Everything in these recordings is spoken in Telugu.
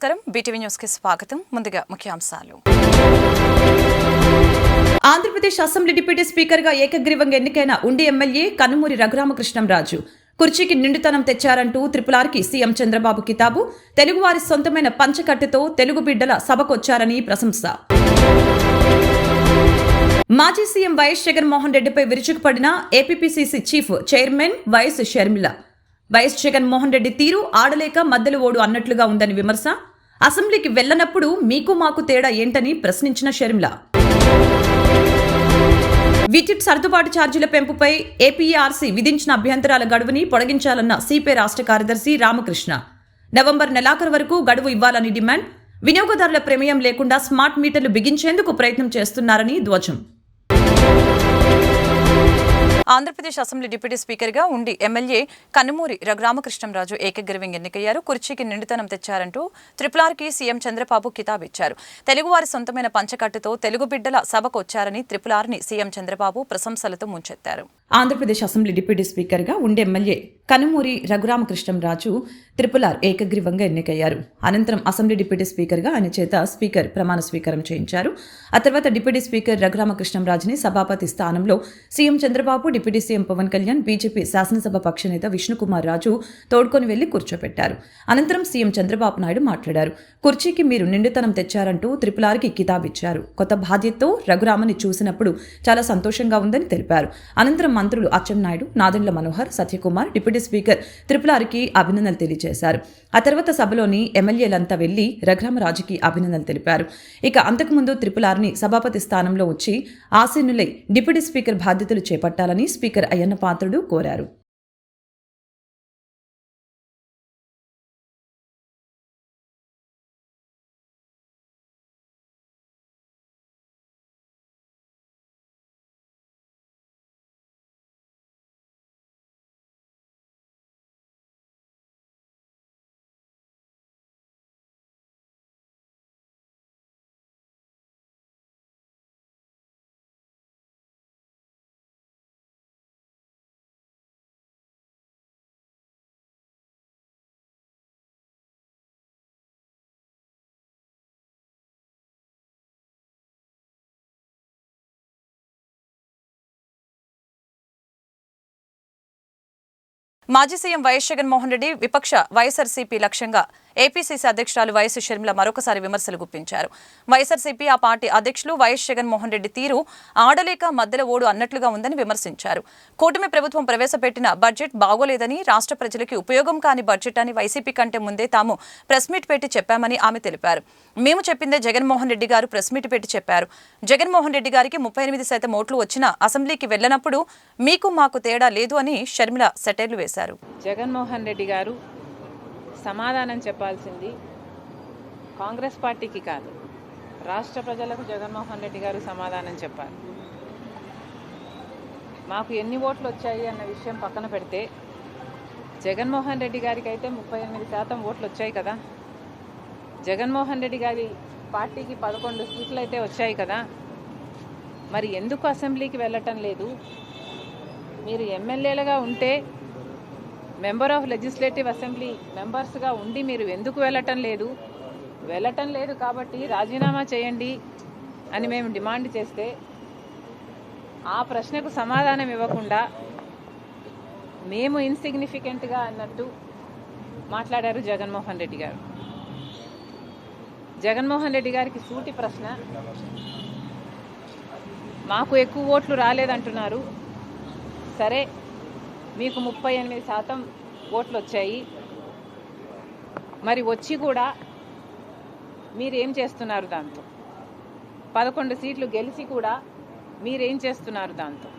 నమస్కారం. బీటీవీ న్యూస్ కి స్వాగతం. ముందుగా ముఖ్యాంశాలు. ఆంధ్రప్రదేశ్ అసెంబ్లీ డిప్యూటీ స్పీకర్ గా ఏకగ్రీవంగా ఎన్నికైన ఉండి ఎమ్మెల్యే కనుమూరి రఘురామకృష్ణంరాజు కుర్చీకి నిండుతనం తెచ్చారంటూ RRRకి సీఎం చంద్రబాబు కితాబు. తెలుగువారి సొంతమైన పంచకట్టుతో తెలుగు బిడ్డల సభకొచ్చారని ప్రశంస. మాజీ సీఎం వైఎస్ జగన్మోహన్ రెడ్డిపై విరుచుకుపడిన APPCC chief chairman YS Sharmila. YS Jaganmohan Reddy తీరు ఆడలేక మద్దెలు ఓడు అన్నట్లుగా ఉందని విమర్శ. అసెంబ్లీకి వెళ్లనప్పుడు మీకు మాకు తేడా ఏంటని ప్రశ్నించిన షర్మిల. విద్యుత్ సర్దుబాటు ఛార్జీల పెంపుపై ఏపీఆర్సీ విధించిన అభ్యంతరాల గడువుని పొడిగించాలన్న సిపిఐ రాష్ట్ర కార్యదర్శి రామకృష్ణ. నవంబర్ నెలాఖరు వరకు గడువు ఇవ్వాలని డిమాండ్. వినియోగదారుల ప్రమేయం లేకుండా స్మార్ట్ మీటర్లు బిగించేందుకు ప్రయత్నం చేస్తున్నారని ధ్వజం. ఆంధ్రప్రదేశ్ అసెంబ్లీ డిప్యూటీ స్పీకర్ గా ఉండి ఎమ్మెల్యే కనుమూరి రఘురామకృష్ణంరాజు ఏకగ్రీవంగా ఎన్నికయ్యారు. కుర్చీకి నిండుతనం తెచ్చారంటూ RRRకి సీఎం చంద్రబాబు కితాబిచ్చారు. తెలుగువారి సొంతమైన పంచకట్టుతో తెలుగు బిడ్డల సభకు వచ్చారని RRRని CM Chandrababu ప్రశంసలతో ముంచెత్తారు. Andhra Pradesh assembly deputy speaker గా ఉండి ఎమ్మెల్యే కనుమూరి రఘురామకృష్ణంరాజు RRR ఏకగ్రీవంగా ఎన్నికయ్యారు. అనంతరం అసెంబ్లీ డిప్యూటీ స్పీకర్ గా ఆయన చేత స్పీకర్ ప్రమాణ స్వీకారం చేయించారు. ఆ తర్వాత డిప్యూటీ స్పీకర్ రఘురామకృష్ణంరాజుని సభాపతి స్థానంలో CM Chandrababu, deputy CM Pawan Kalyan, BJP శాసనసభ పక్షనేత విష్ణుకుమార్ రాజు తోడ్కొని వెళ్లి కూర్చోపెట్టారు. అనంతరం సీఎం చంద్రబాబు నాయుడు మాట్లాడారు. కుర్చీకి మీరు నిండుతనం తెచ్చారంటూ RRRకి కితాబిచ్చారు. కొత్త బాధ్యతతో రఘురామని చూసినప్పుడు చాలా సంతోషంగా ఉందని తెలిపారు. అనంతరం మంత్రులు అచ్చెన్నాయుడు, నాదెండ్ల మనోహర్, సత్యకుమార్ డిప్యూటీ స్పీకర్ RRRకి అభినందనలు తెలియజేశారు. ఆ తర్వాత సభలోని ఎమ్మెల్యేలంతా వెళ్లి రఘురామరాజుకి అభినందనలు తెలిపారు. ఇక అంతకుముందు RRRని సభాపతి స్థానంలో వచ్చి ఆసీనులై డిప్యూటీ స్పీకర్ బాధ్యతలు చేపట్టాలని స్పీకర్ అయ్యన్న పాత్రుడు కోరారు. మాజీ సీఎం వైఎస్ జగన్మోహన్ రెడ్డి, విపక్ష వైఎస్ఆర్సీపీ లక్ష్యంగా ఏపీసీసీ అధ్యక్షురాలు వైఎస్ షర్మిల మరొకసారి విమర్శలు గుప్పించారు. వైఎస్ఆర్సీపీ ఆ పార్టీ అధ్యక్షులు వైఎస్ జగన్మోహన్ రెడ్డి తీరు ఆడలేక మద్దెల ఓడు అన్నట్లుగా ఉందని విమర్శించారు. కూటమి ప్రభుత్వం ప్రవేశపెట్టిన బడ్జెట్ బాగోలేదని, రాష్ట్ర ప్రజలకి ఉపయోగం కాని బడ్జెట్ అని వైసీపీ కంటే ముందే తాము ప్రెస్ మీట్ పెట్టి చెప్పామని ఆమె తెలిపారు. మేము చెప్పిందే జగన్మోహన్ రెడ్డి గారు ప్రెస్ మీట్ పెట్టి చెప్పారు. జగన్మోహన్ రెడ్డి గారికి 38% ఓట్లు వచ్చినా అసెంబ్లీకి వెళ్లనప్పుడు మీకు మాకు తేడా లేదు అని షర్మిల సెటైర్లు వేశారు. జగన్మోహన్ రెడ్డి గారు సమాధానం చెప్పాల్సింది కాంగ్రెస్ పార్టీకి కాదు, రాష్ట్ర ప్రజలకు జగన్మోహన్ రెడ్డి గారు సమాధానం చెప్పాలి. మాకు ఎన్ని ఓట్లు వచ్చాయి అన్న విషయం పక్కన పెడితే జగన్మోహన్ రెడ్డి గారికి అయితే 38% ఓట్లు వచ్చాయి కదా. జగన్మోహన్ రెడ్డి గారి పార్టీకి 11 సీట్లు అయితే వచ్చాయి కదా. మరి ఎందుకు అసెంబ్లీకి వెళ్ళటం లేదు? మీరు ఎమ్మెల్యేలుగా ఉంటే, మెంబర్ ఆఫ్ లెజిస్లేటివ్ అసెంబ్లీ మెంబర్స్గా ఉండి మీరు ఎందుకు వెళ్ళటం లేదు కాబట్టి రాజీనామా చేయండి అని మేము డిమాండ్ చేస్తే ఆ ప్రశ్నకు సమాధానం ఇవ్వకుండా మేము ఇన్సిగ్నిఫికెంట్గా అన్నట్టు మాట్లాడారు జగన్మోహన్ రెడ్డి గారు. జగన్మోహన్ రెడ్డి గారికి సూటి ప్రశ్న, మాకు ఎక్కువ ఓట్లు రాలేదంటున్నారు. సరే, మీకు 38% ఓట్లు వచ్చాయి, మరి వచ్చి కూడా మీరేం చేస్తున్నారు దాంతో? 11 సీట్లు గెలిచి కూడా మీరేం చేస్తున్నారు దాంతో?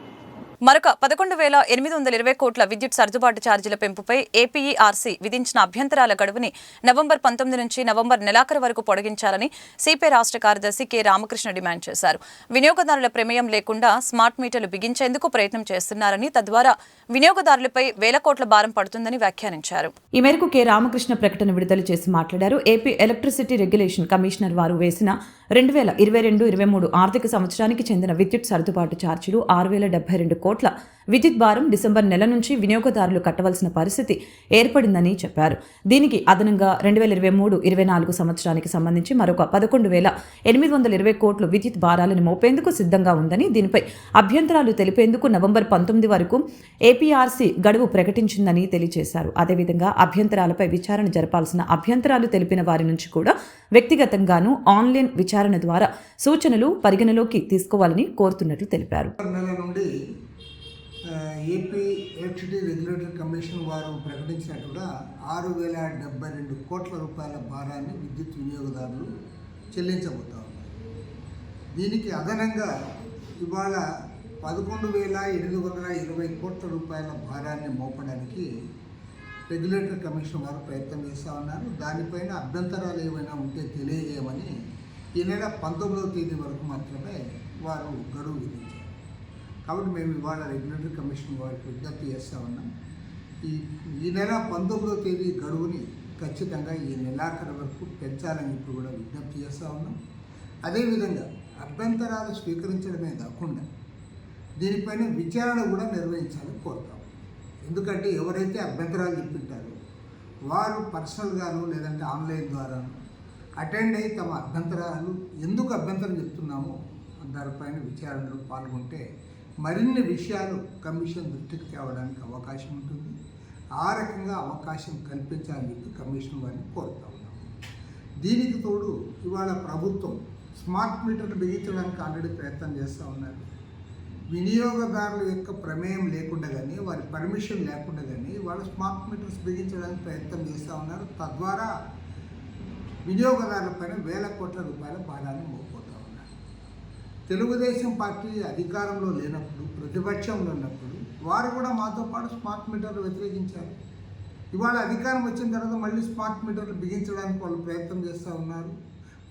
మరొక 11,820 కోట్ల విద్యుత్ సర్దుబాటు ఛార్జీల పెంపుపై ఏపీఆర్సీ విధించిన అభ్యంతరాల గడువుని నవంబర్ 19 నుంచి నవంబర్ నెలాఖరు వరకు పొడిగించాలని సిపిఐ రాష్ట్ర కార్యదర్శి కె రామకృష్ణ డిమాండ్ చేశారు. వినియోగదారుల ప్రమేయం లేకుండా స్మార్ట్ మీటర్లు బిగించేందుకు ప్రయత్నం చేస్తున్నారని, తద్వారా వినియోగదారులపై వేల కోట్ల భారం పడుతుందని వ్యాఖ్యానించారు. ఈ మేరకు కె రామకృష్ణ ప్రకటన విడుదల చేసి మాట్లాడారు. ఏపీ ఎలక్ట్రిసిటీ రెగ్యులేషన్ కమిషనర్ వారు వేసిన 2022-23 ఆర్థిక సంవత్సరానికి చెందిన విద్యుత్ సర్దుబాటు ఛార్జీలు 6,072 కోట్ల విద్యుత్ భారం డిసెంబర్ నెల నుంచి వినియోగదారులు కట్టవలసిన పరిస్థితి ఏర్పడిందని చెప్పారు. దీనికి అదనంగా 2023-24 సంవత్సరానికి సంబంధించి మరొక 11,820 కోట్లు విద్యుత్ భారాలను మోపేందుకు సిద్ధంగా ఉందని, దీనిపై అభ్యంతరాలు తెలిపేందుకు నవంబర్ 19 వరకు ఏపీఆర్సీ గడువు ప్రకటించిందని తెలియజేశారు. అదేవిధంగా అభ్యంతరాలపై విచారణ జరపాల్సిన అభ్యంతరాలు తెలిపిన వారి నుంచి కూడా వ్యక్తిగతంగానూ ఆన్లైన్ విచారణ ద్వారా సూచనలు పరిగణలోకి తీసుకోవాలని కోరుతున్నట్లు తెలిపారు. ఏపీ ఎలక్ట్రిసిటీ రెగ్యులేటరీ కమిషన్ వారు ప్రకటించినట్టుగా 6,072 కోట్ల రూపాయల భారాన్ని విద్యుత్ వినియోగదారులు చెల్లించబోతా ఉన్నారు. దీనికి అదనంగా ఇవాళ 11,820 కోట్ల రూపాయల భారాన్ని మోపడానికి రెగ్యులేటరీ కమిషన్ వారు ప్రయత్నం చేస్తూ ఉన్నారు. దానిపైన అభ్యంతరాలు ఏమైనా ఉంటే తెలియజేయమని ఈ నెల 19వ తేదీ వరకు మాత్రమే వారు గడువు విధించారు. కాబట్టి మేము ఇవాళ రెగ్యులేటరీ కమిషన్ వారికి విజ్ఞప్తి చేస్తూ ఉన్నాం. ఈ నెల 19వ తేదీ గడువుని ఖచ్చితంగా ఈ నెలాఖరు వరకు పెంచాలని ఇప్పుడు కూడా విజ్ఞప్తి చేస్తూ ఉన్నాం. అదేవిధంగా అభ్యంతరాలు స్వీకరించడమే కాకుండా దీనిపైన విచారణ కూడా నిర్వహించాలని కోరుతాం. ఎందుకంటే ఎవరైతే అభ్యంతరాలు చెప్పింటారో వారు పర్సనల్గాను లేదంటే ఆన్లైన్ ద్వారా అటెండ్ అయ్యి తమ అభ్యంతరాలు ఎందుకు అభ్యంతరం చెప్తున్నామో దానిపైన విచారణలో పాల్గొంటే మరిన్ని విషయాలు కమిషన్ దృష్టికి తేవడానికి అవకాశం ఉంటుంది. ఆ రకంగా అవకాశం కల్పించాలని చెప్పి కమిషన్ వారిని కోరుతా ఉన్నాం. దీనికి తోడు ఇవాళ ప్రభుత్వం స్మార్ట్ మీటర్లు బిగించడానికి ఆల్రెడీ ప్రయత్నం చేస్తూ ఉన్నారు. వినియోగదారుల యొక్క ప్రమేయం లేకుండా కానీ వారి పర్మిషన్ లేకుండా కానీ వాళ్ళ స్మార్ట్ మీటర్స్ బిగించడానికి ప్రయత్నం చేస్తూ ఉన్నారు. తద్వారా వినియోగదారులపైన వేల కోట్ల రూపాయల భారాన్ని మోపోతూ ఉన్నారు. తెలుగుదేశం పార్టీ అధికారంలో లేనప్పుడు, ప్రతిపక్షంలో ఉన్నప్పుడు వారు కూడా మాతో పాటు స్మార్ట్ మీటర్లు వ్యతిరేకించారు. ఇవాళ అధికారం వచ్చిన తర్వాత మళ్ళీ స్మార్ట్ మీటర్లు బిగించడానికి వాళ్ళు ప్రయత్నం చేస్తూ ఉన్నారు.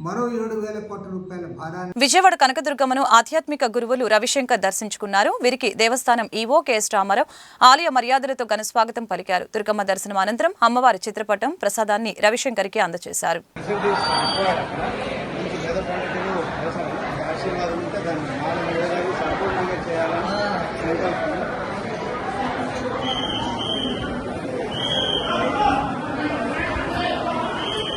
మరో 7,000 కోట్ల రూపాయల భారాన్ని. విజయవాడ కనకదుర్గమ్మను ఆధ్యాత్మిక గురువులు రవిశంకర్ దర్శించుకున్నారు. వీరికి దేవస్థానం ఈవో కెఎస్ రామారావు ఆలయ మర్యాదలతో ఘన స్వాగతం పలికారు. దుర్గమ్మ దర్శనం అనంతరం అమ్మవారి చిత్రపటం ప్రసాదాన్ని రవిశంకర్కి అందజేశారు. Krishna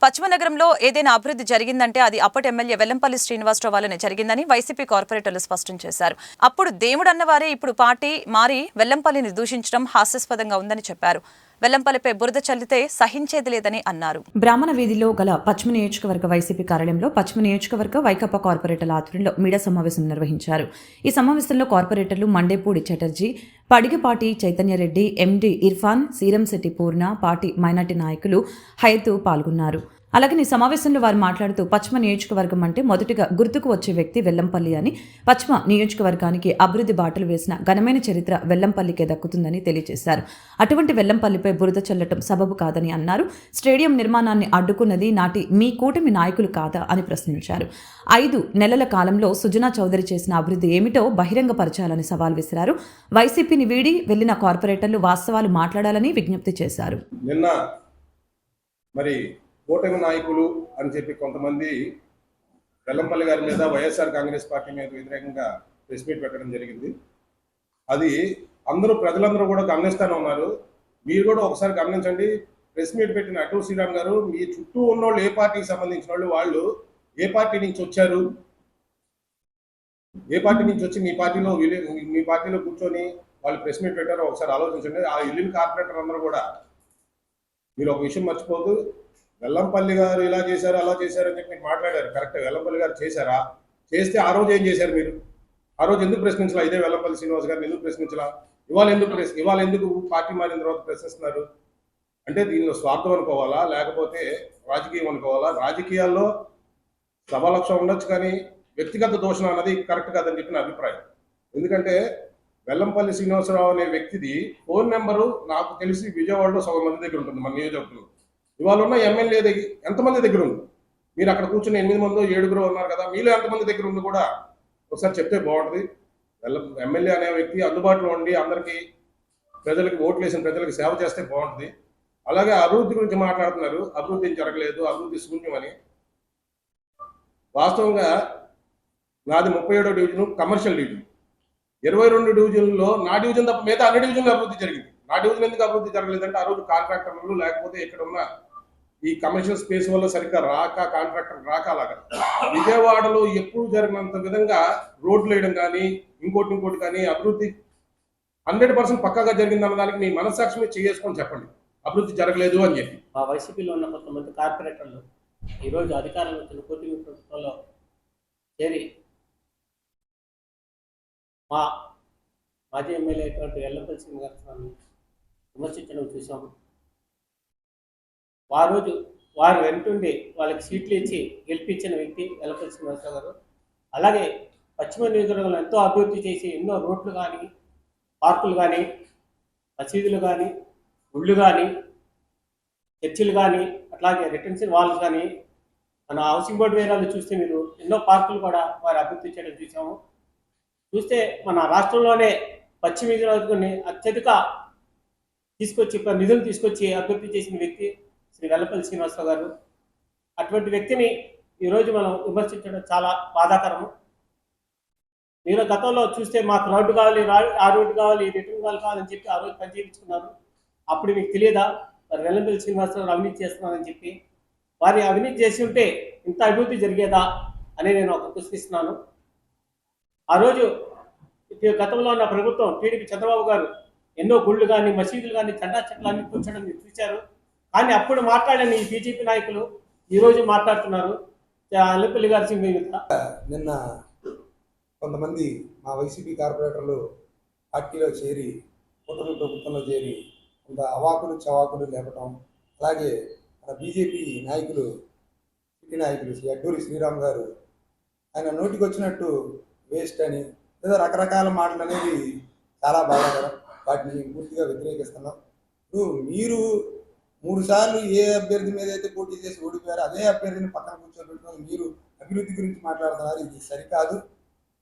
పశ్చిమ నగరంలో ఏదైనా అభివృద్ధి జరిగిందంటే అది అప్పటి ఎమ్మెల్యే వెల్లంపల్లి శ్రీనివాసరావు వల్లనే జరిగిందని వైసీపీ కార్పొరేటర్లు స్పష్టం చేశారు. అప్పుడు దేవుడు అన్నవారే ఇప్పుడు పార్టీ మారి వెల్లంపల్లిని దూషించడం హాస్యాస్పదంగా ఉందని చెప్పారు. వెల్లంపల్లిపై బురద చల్లితే సహించేది లేదని అన్నారు. బ్రాహ్మణ వీధిలో గల పశ్చిమ నియోజకవర్గ వైసీపీ కార్యాలయంలో పశ్చిమ నియోజకవర్గ వైకాపా కార్పొరేటర్ల ఆధ్వర్యంలో మీడియా సమావేశం నిర్వహించారు. ఈ సమావేశంలో కార్పొరేటర్లు మండేపూడి చటర్జీ, పడిగిపాటి చైతన్యరెడ్డి, ఎండి ఇర్ఫాన్, సీరంశెట్టి పూర్ణ, పార్టీ మైనార్టీ నాయకులు హైతు పాల్గొన్నారు. అలాగే ఈ సమావేశంలో వారు మాట్లాడుతూ పశ్చిమ నియోజకవర్గం అంటే మొదటిగా గుర్తుకు వచ్చే వ్యక్తి వెల్లంపల్లి అని, పశ్చిమ నియోజకవర్గానికి అభివృద్ధి బాటలు వేసిన ఘనమైన చరిత్ర వెల్లంపల్లికే దక్కుతుందని తెలియజేశారు. అటువంటి వెల్లంపల్లిపై బురద చల్లటం సబబు కాదని అన్నారు. స్టేడియం నిర్మాణాన్ని అడ్డుకున్నది నాటి మీ కూటమి నాయకులు కాదా అని ప్రశ్నించారు. 5 నెలల కాలంలో సుజనా చౌదరి చేసిన అభివృద్ధి ఏమిటో బహిరంగపరచాలని సవాల్ విసిరారు. వైసీపీని వీడి వెళ్లిన కార్పొరేటర్లు వాస్తవాలు మాట్లాడాలని విజ్ఞప్తి చేశారు. కూటమి నాయకులు అని చెప్పి కొంతమంది వెల్లంపల్లి గారి మీద వైఎస్ఆర్ కాంగ్రెస్ పార్టీ మీద వ్యతిరేకంగా ప్రెస్ మీట్ పెట్టడం జరిగింది. అది ప్రజలందరూ కూడా గమనిస్తూనే ఉన్నారు. మీరు కూడా ఒకసారి గమనించండి. ప్రెస్ మీట్ పెట్టిన అటూ శ్రీరామ్ గారు, మీ చుట్టూ ఉన్నోళ్ళు ఏ పార్టీకి సంబంధించిన వాళ్ళు ఏ పార్టీ నుంచి వచ్చారు, ఏ పార్టీ నుంచి వచ్చి మీ పార్టీలో కూర్చొని వాళ్ళు ప్రెస్ మీట్ పెట్టారో ఒకసారి ఆలోచించండి. ఆ వెళ్ళిన కార్పొరేటర్ అందరూ కూడా మీరు ఒక విషయం మర్చిపోదు. వెల్లంపల్లి గారు ఇలా చేశారు అలా చేశారు అని చెప్పి మీరు మాట్లాడారు. కరెక్ట్, వెల్లంపల్లి గారు చేశారా? చేస్తే ఆ రోజు ఏం చేశారు మీరు? ఆ రోజు ఎందుకు ప్రశ్నించాలా? ఇదే వెల్లంపల్లి శ్రీనివాస్ గారిని ఎందుకు ప్రశ్నించాలా? ఇవాళ ఎందుకు పార్టీ మారిన తర్వాత ప్రశ్నిస్తున్నారు? అంటే దీనిలో స్వార్థం అనుకోవాలా, లేకపోతే రాజకీయం అనుకోవాలా? రాజకీయాల్లో సభాలక్ష్యం ఉండొచ్చు, కానీ వ్యక్తిగత దోషణ అన్నది కరెక్ట్ కాదని చెప్పి నా అభిప్రాయం. ఎందుకంటే వెల్లంపల్లి శ్రీనివాసరావు అనే వ్యక్తిది ఫోన్ నెంబరు నాకు తెలిసి విజయవాడలో 100 మంది దగ్గర ఉంటుంది. మన నియోజకవర్గంలో ఇవాళ ఉన్న ఎమ్మెల్యే దగ్గర ఎంతమంది దగ్గర ఉంది? మీరు అక్కడ కూర్చుని 8 మందో 7 ఉన్నారు కదా, మీలో ఎంతమంది దగ్గర ఉంది కూడా ఒకసారి చెప్తే బాగుంటుంది. ఎమ్మెల్యే అనే వ్యక్తి అందుబాటులో ఉండి అందరికీ ప్రజలకు ఓట్లు వేసిన ప్రజలకు సేవ చేస్తే బాగుంటుంది. అలాగే అభివృద్ధి గురించి మాట్లాడుతున్నారు. అభివృద్ధి జరగలేదు, అభివృద్ధి శూన్యమని. వాస్తవంగా నాది 37వ డివిజన్, కమర్షియల్ డివిజన్. 22 డివిజన్లో నా డివిజన్ తప్ప మిగతా అన్ని డివిజన్లో అభివృద్ధి జరిగింది. నా డివిజన్ ఎందుకు అభివృద్ధి జరగలేదంటే ఆ రోజు కాంట్రాక్టర్లు లేకపోతే ఇక్కడ ఉన్న ఈ కమర్షియల్ స్పేస్ వల్ల సరిగ్గా కాంట్రాక్టర్ రాక అలాగా. విజయవాడలో ఎప్పుడు జరిగినంత విధంగా రోడ్లు వేయడం కానీ ఇంకోటి కానీ అభివృద్ధి 100% పక్కాగా జరిగిందన్న దానికి మీ మనస్సాక్షి మీద చేసుకొని చెప్పండి అభివృద్ధి జరగలేదు అని చెప్పి. ఆ వైసీపీలో ఉన్న కొంతమంది కార్పొరేటర్లు ఈరోజు అధికారంలో వచ్చిన కూటమి ప్రభుత్వంలో చేరి మా మాజీ ఎమ్మెల్యే అయినటువంటి వెల్లంపల్లి శ్రీనివాసరావుని విమర్శించడం చూసాము. వారు వెంటుండి వాళ్ళకి సీట్లు ఇచ్చి గెలిపించిన వ్యక్తి వెల్లంపల్లి శ్రీనివాసరావు గారు. అలాగే పశ్చిమ నియోజకవర్గంలో ఎంతో అభివృద్ధి చేసి ఎన్నో రోడ్లు కానీ, పార్కులు కానీ, మసీదులు కానీ, గుళ్ళు కానీ, చర్చిలు కానీ, అట్లాగే రిటెన్షన్ వాల్స్ కానీ, మన హౌసింగ్ బోర్డు వేరాలు చూస్తే మీరు ఎన్నో పార్కులు కూడా వారు అభివృద్ధి చేయడం చూసాము. చూస్తే మన రాష్ట్రంలోనే పశ్చిమ నియోజకవర్గాన్ని అత్యధిక నిధులు తీసుకొచ్చి అభివృద్ధి చేసిన వ్యక్తి శ్రీ వెల్లంపల్లి శ్రీనివాసరావు గారు. అటువంటి వ్యక్తిని ఈరోజు మనం విమర్శించడం చాలా బాధాకరము. మీరు గతంలో చూస్తే మాకు రోడ్డు కావాలి, ఆ రోడ్డు కావాలి, రిటర్న్ కావాలని చెప్పి ఆ రోజు పనిచేయించుకున్నారు. అప్పుడు మీకు తెలియదా మరి వెల్లంపల్లి శ్రీనివాసరావు అవినీతి చేస్తున్నారని చెప్పి? వారి అవినీతి చేసి ఉంటే ఇంత అభివృద్ధి జరిగేదా అని నేను ఒక ప్రశ్నిస్తున్నాను. ఆ రోజు గతంలో ఉన్న ప్రభుత్వం టీడీపీ చంద్రబాబు గారు ఎన్నో గుళ్ళు కానీ, మసీదులు కానీ, చండా చెట్లు అన్ని కూర్చోడం మీరు చూశారు. కానీ అప్పుడు మాట్లాడిన ఈ బీజేపీ నాయకులు ఈరోజు మాట్లాడుతున్నారు వెల్లంపల్లి గారి మీద. నిన్న కొంతమంది మా వైసీపీ కార్పొరేటర్లు పార్టీలో చేరి కూటమి ప్రభుత్వంలో చేరి కొంత అవాకులు చవాకులు లేపటం, అలాగే మన బీజేపీ నాయకులు సిటీ నాయకులు శ్రీ అడ్డూరి శ్రీరామ్ గారు ఆయన నోటికి వచ్చినట్టు వేస్ట్ అని లేదా రకరకాల మాటలు అనేది చాలా బాధాకరం. వాటిని పూర్తిగా వ్యతిరేకిస్తున్నాం. మీరు 3 సార్లు ఏ అభ్యర్థి మీద అయితే పోటీ చేసి ఓడిపోయారో అదే అభ్యర్థిని పక్కన కూర్చోబెట్టుకొని మీరు అభివృద్ధి గురించి మాట్లాడుతున్నారు. ఇది సరికాదు.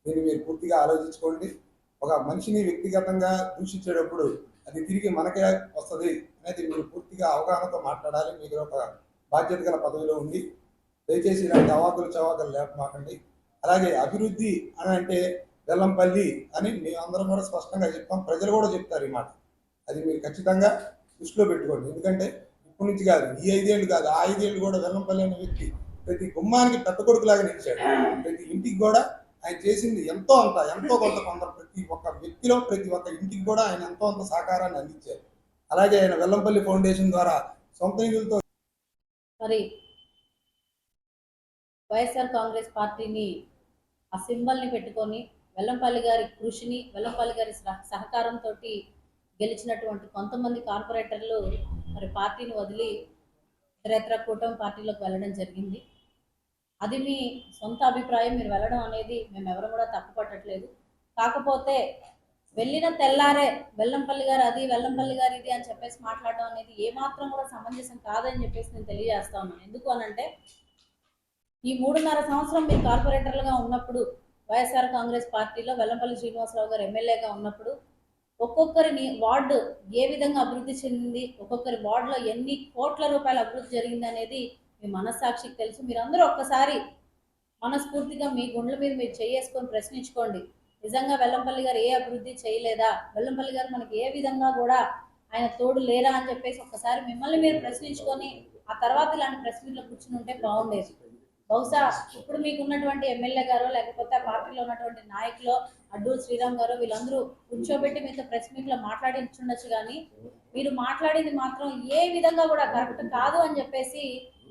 దీన్ని మీరు పూర్తిగా ఆలోచించుకోండి. ఒక మనిషిని వ్యక్తిగతంగా దూషించేటప్పుడు అది తిరిగి మనకే వస్తుంది అనేది మీరు పూర్తిగా అవగాహనతో మాట్లాడాలి. మీరు ఒక బాధ్యత గల పదవిలో ఉంది. దయచేసి ఇలాంటి చవాకులు లేపమాకండి. అలాగే అభివృద్ధి అని అంటే వెల్లంపల్లి అని మేమందరం కూడా స్పష్టంగా చెప్తాం. ప్రజలు కూడా చెప్తారు ఈ మాట. అది మీరు ఖచ్చితంగా దృష్టిలో పెట్టుకోండి. ఎందుకంటే ఇప్పటి నుంచి కాదు, ఈ 5 ఏళ్ళు కాదు, ఆ 5 ఏళ్ళు కూడా వెల్లంపల్లి అనే వ్యక్తి ప్రతి గుమ్మానికి పెద్ద కొడుకులాగా నిలిచాడు. ప్రతి ఇంటికి కూడా ఆయన చేసింది ఎంతో కొంత ప్రతి ఒక్క వ్యక్తిలో ప్రతి ఒక్క ఇంటికి కూడా ఆయన ఎంతో అంత సహకారాన్ని అందించారు. అలాగే ఆయన వెల్లంపల్లి ఫౌండేషన్ ద్వారా సొంత నిధులతో మరి వైఎస్ఆర్ కాంగ్రెస్ పార్టీని ఆ సింబల్ని పెట్టుకొని వెల్లంపల్లి గారి కృషిని, వెల్లంపల్లి గారి సహకారంతో గెలిచినటువంటి కొంతమంది కార్పొరేటర్లు మరి పార్టీని వదిలి ఇతరేతర కూటమి పార్టీలోకి వెళ్ళడం జరిగింది. అది మీ సొంత అభిప్రాయం. మీరు వెళ్ళడం అనేది మేము ఎవరు కూడా తప్పుపట్టట్లేదు. కాకపోతే వెళ్ళిన తెల్లారే వెల్లంపల్లి గారు అది, వెల్లంపల్లి గారు ఇది అని చెప్పేసి మాట్లాడడం అనేది ఏమాత్రం కూడా సమంజసం కాదని చెప్పేసి నేను తెలియజేస్తా ఉన్నాను. ఎందుకు అనంటే ఈ 3.5 సంవత్సరం మీరు కార్పొరేటర్లుగా ఉన్నప్పుడు వైఎస్ఆర్ కాంగ్రెస్ పార్టీలో వెల్లంపల్లి శ్రీనివాసరావు గారు ఎమ్మెల్యేగా ఉన్నప్పుడు ఒక్కొక్కరిని వార్డు ఏ విధంగా అభివృద్ధి చెందింది, ఒక్కొక్కరి వార్డులో ఎన్ని కోట్ల రూపాయల అభివృద్ధి జరిగింది అనేది మీ మనస్సాక్షికి తెలుసు. మీరందరూ ఒక్కసారి మనస్ఫూర్తిగా మీ గుండెల మీద మీరు చేసుకొని ప్రశ్నించుకోండి. నిజంగా వెల్లంపల్లి గారు ఏ అభివృద్ధి చేయలేదా, వెల్లంపల్లి గారు మనకి ఏ విధంగా కూడా ఆయన తోడు లేరా అని చెప్పేసి ఒక్కసారి మిమ్మల్ని మీరు ప్రశ్నించుకొని ఆ తర్వాత ఇలాంటి ప్రెస్ మీట్లో కూర్చుని ఉంటే బాగుండేది. బహుశా ఇప్పుడు మీకున్నటువంటి ఎమ్మెల్యే గారు లేకపోతే ఆ పార్టీలో ఉన్నటువంటి నాయకులు అడ్డూరు శ్రీరామ్ గారు వీళ్ళందరూ కూర్చోబెట్టి మీతో ప్రెస్ మీట్లో మాట్లాడించుండొచ్చు, కానీ మీరు మాట్లాడింది మాత్రం ఏ విధంగా కూడా కరెక్ట్ కాదు అని చెప్పేసి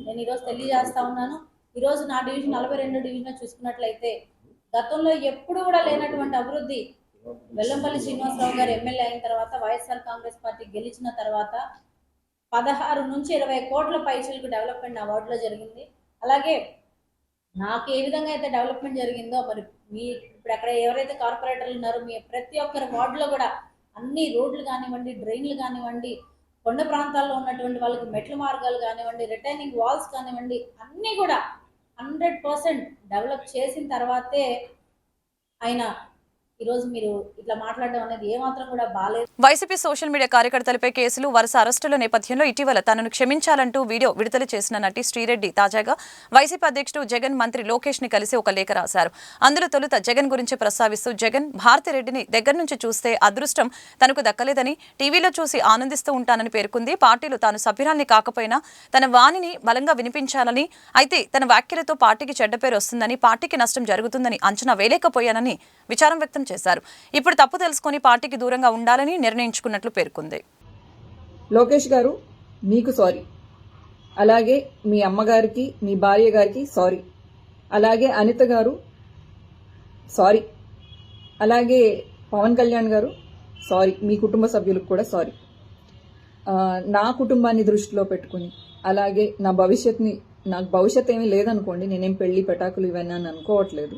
నేను ఈరోజు తెలియజేస్తా ఉన్నాను. ఈరోజు నా డివిజన్ 42 డివిజన్ చూసుకున్నట్లయితే గతంలో ఎప్పుడు కూడా లేనటువంటి అభివృద్ధి వెల్లంపల్లి శ్రీనివాసరావు గారు ఎమ్మెల్యే అయిన తర్వాత, వైఎస్ఆర్ కాంగ్రెస్ పార్టీ గెలిచిన తర్వాత 16 నుంచి 20 కోట్ల పైసలకు డెవలప్మెంట్ నా వార్డులో జరిగింది. అలాగే నాకు ఏ విధంగా అయితే డెవలప్మెంట్ జరిగిందో మరి మీ ఇప్పుడు అక్కడ ఎవరైతే కార్పొరేటర్లు ఉన్నారో మీ ప్రతి ఒక్కరి వార్డులో కూడా అన్ని రోడ్లు కానివ్వండి, డ్రైన్లు కానివ్వండి, కొండ ప్రాంతాల్లో ఉన్నటువంటి వాళ్ళకి మెట్ల మార్గాలు కానివ్వండి, రిటైనింగ్ వాల్స్ కానివ్వండి, అన్నీ కూడా 100% డెవలప్ చేసిన తర్వాతే ఆయన ఈరోజు మీరు ఇట్లా మాట్లాడడం అనేది ఏమాత్రం కూడా బాలేదు. వైసీపీ సోషల్ మీడియా కార్యకర్తలపై కేసులు, వరుస అరెస్టుల నేపథ్యంలో ఇటీవల తనను క్షమించాలంటూ వీడియో విడుదల చేసిన నటి శ్రీరెడ్డి తాజాగా వైసీపీ అధ్యక్షుడు జగన్ మంత్రి లోకేష్ ని కలిసి ఒక లేఖ రాశారు. అందులో తొలుత జగన్ గురించి ప్రస్తావిస్తూ జగన్ భారతిరెడ్డిని దగ్గర నుంచి చూస్తే అదృష్టం తనకు దక్కలేదని, టీవీలో చూసి ఆనందిస్తూ ఉంటానని పేర్కొంది. పార్టీలో తాను సభ్యురాల్ని కాకపోయినా తన వాణిని బలంగా వినిపించాలని, అయితే తన వ్యాఖ్యలతో పార్టీకి చెడ్డ పేరు వస్తుందని, పార్టీకి నష్టం జరుగుతుందని అంచనా వేయలేకపోయానని విచారం వ్యక్తం చేశారు. ఇప్పుడు తప్పు తెలుసుకొని పార్టీకి దూరంగా ఉండాలని నిర్ణయించుకున్నట్లు పేర్కొంది. లోకేష్ గారు మీకు సారీ, అలాగే మీ అమ్మగారికి, మీ భార్య గారికి సారీ, అలాగే అనిత గారు సారీ, అలాగే పవన్ కళ్యాణ్ గారు సారీ, మీ కుటుంబ సభ్యులకు కూడా సారీ. నా కుటుంబాన్ని దృష్టిలో పెట్టుకుని, అలాగే నా భవిష్యత్ని, నాకు భవిష్యత్ ఏమీ లేదనుకోండి, నేనేం పెళ్లి పెటాకులు ఇవన్నీ అని అనుకోవట్లేదు,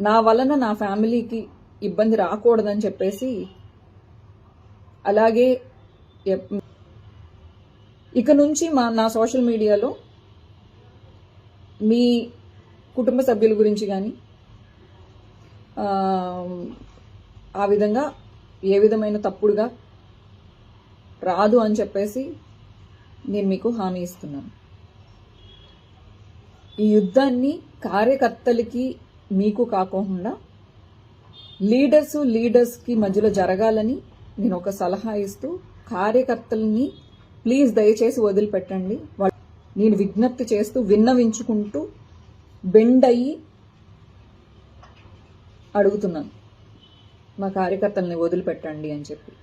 నా వలన నా ఫ్యామిలీకి ఇబ్బంది రాకూడదని చెప్పేసి, అలాగే ఇక నుంచి నా సోషల్ మీడియాలో మీ కుటుంబ సభ్యుల గురించి కానీ ఆ విధంగా ఏ విధమైన తప్పుడుగా రాదు అని చెప్పేసి నేను మీకు హామీ ఇస్తున్నాను. ఈ యుద్ధాన్ని కార్యకర్తలకి మీకు కాకుండా లీడర్స్కి మధ్యలో జరగాలని నేను ఒక సలహా ఇస్తూ, కార్యకర్తల్ని ప్లీజ్ దయచేసి వదిలిపెట్టండి. నేను విజ్ఞప్తి చేస్తూ, విన్నవించుకుంటూ, బెండ్ అయ్యి అడుగుతున్నాను, మా కార్యకర్తల్ని వదిలిపెట్టండి అని చెప్పి,